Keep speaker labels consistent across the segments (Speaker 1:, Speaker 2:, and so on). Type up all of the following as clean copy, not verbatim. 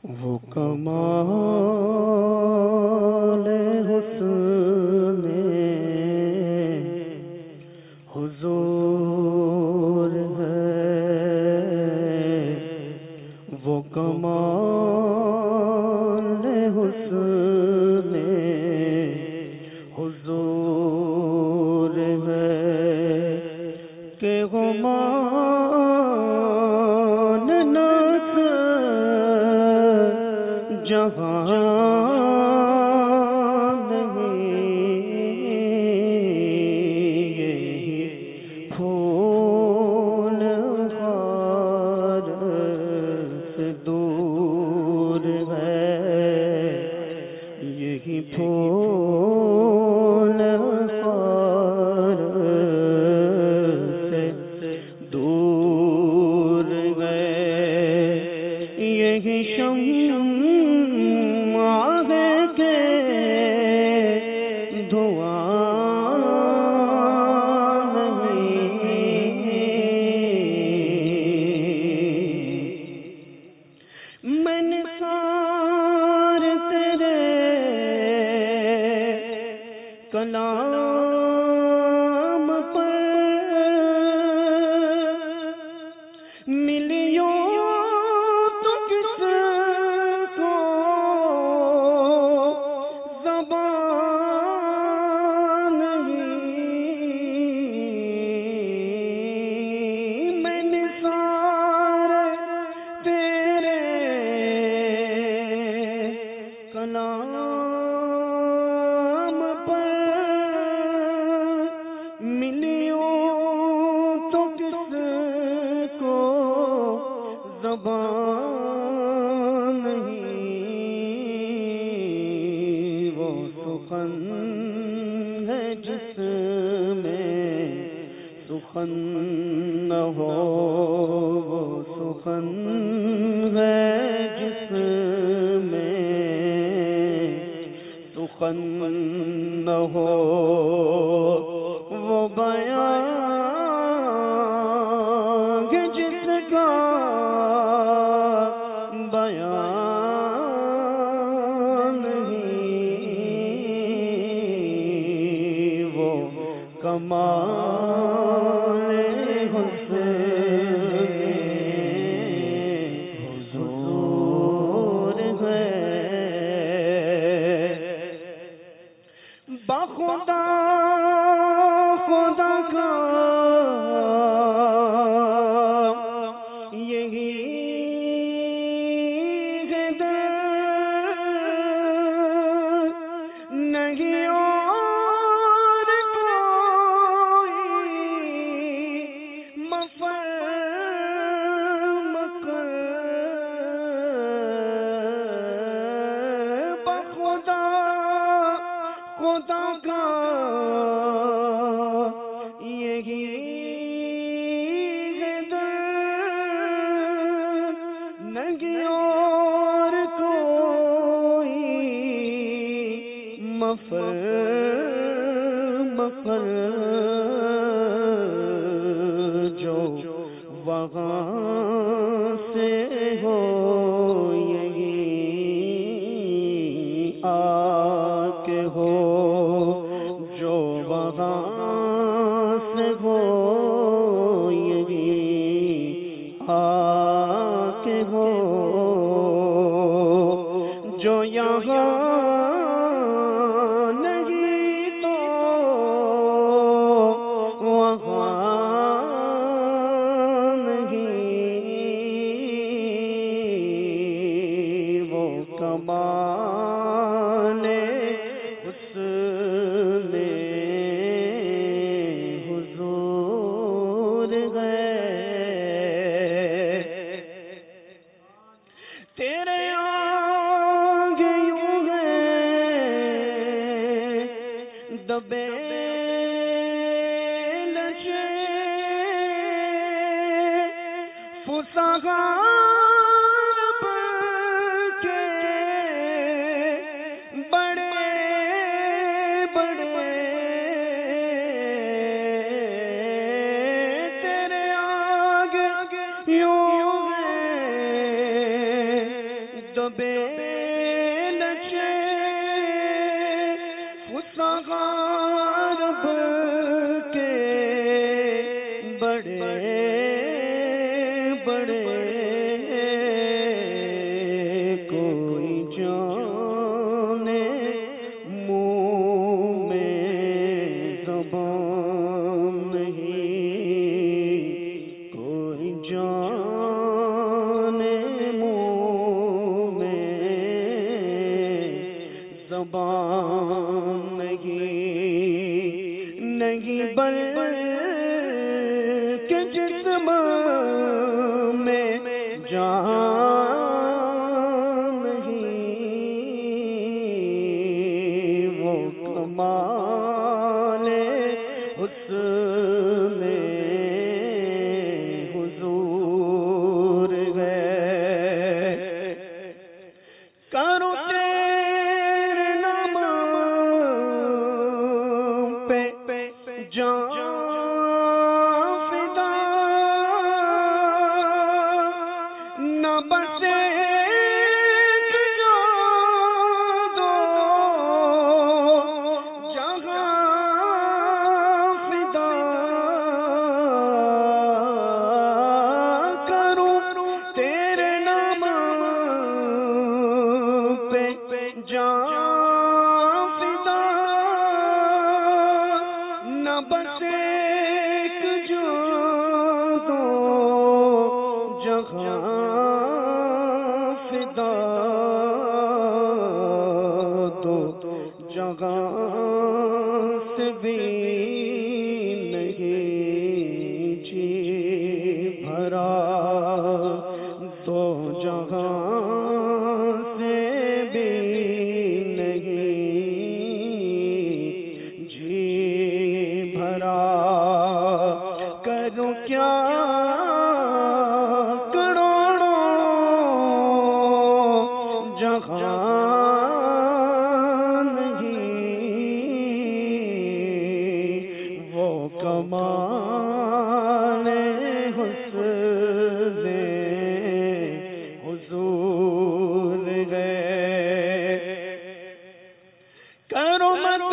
Speaker 1: وہ کمال حسن حضور ہے، وہ کمال حسن حضور ہے کہ غمان ناز جہاں نہیں، یہی پھول خار سے دور ہے، یہی پھول خار سے دور ہے، یہی کلام پر ملیوں تو کس کو زبان نہیں، میں نثار تیرے کلام زبان نہیں، وہ سخن ہے جس میں سخن نہ ہو، وہ سخن ہے جس میں سخن نہ ہو، وہ بیان جس کا بیان نہیں، وہ کمال حسن حضور ہے، بخدا خدا کا یہی نہیں اور کوئی مفہوم بخدا خدا کا یہی نہیں اور کوئی مفر جو وہاں سے ہو، یہی آ کے ہو، جو وہاں سے ہو، یہی آ کے ہو، جو یہاں کمال حسن حضور ہے، تیرے آگے یوں ہے دبے لشے فسغا بڑے بڑے کوئی جانے منہ میں زبان نہیں، کوئی جانے منہ میں زبان نہیں بلکہ جسم میں جان نہیں، وہ کمال حسن حضور ہے۔ کرو تیرے نام پہ جان فدا، نہ بس ایک جان دو جہاں فدا، کروں تیرے نام پہ جان فدا، نہ بس ایک جان دو جہاں فدا، دو جہاں سے بھی نہیں جی بھرا، دو جہاں سے بھی نہیں جی بھرا، کروں کیا کروڑوں جہاں نہیں، وہ کمال حسن حضور ہے۔ کرو مت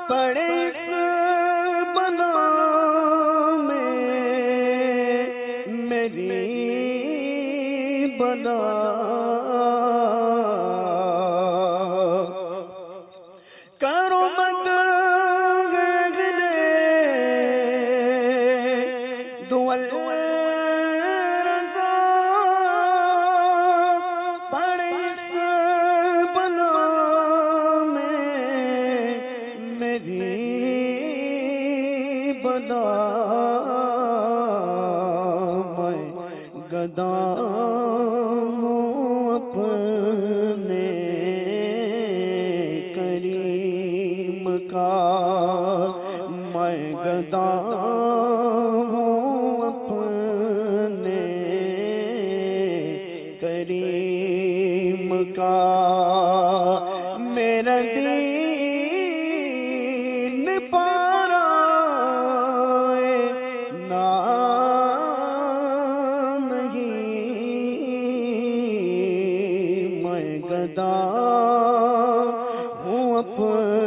Speaker 1: پڑے اس بنا میں میری بنا، کرو مت دول رضا، پڑے اس بنا میں میری بنا، میں گدا ہوں اپنے کریم کا، میں گدا ہوں اپنے کریم کا، میرا دین پارا نام نہیں، میں گدا ہوں اپنے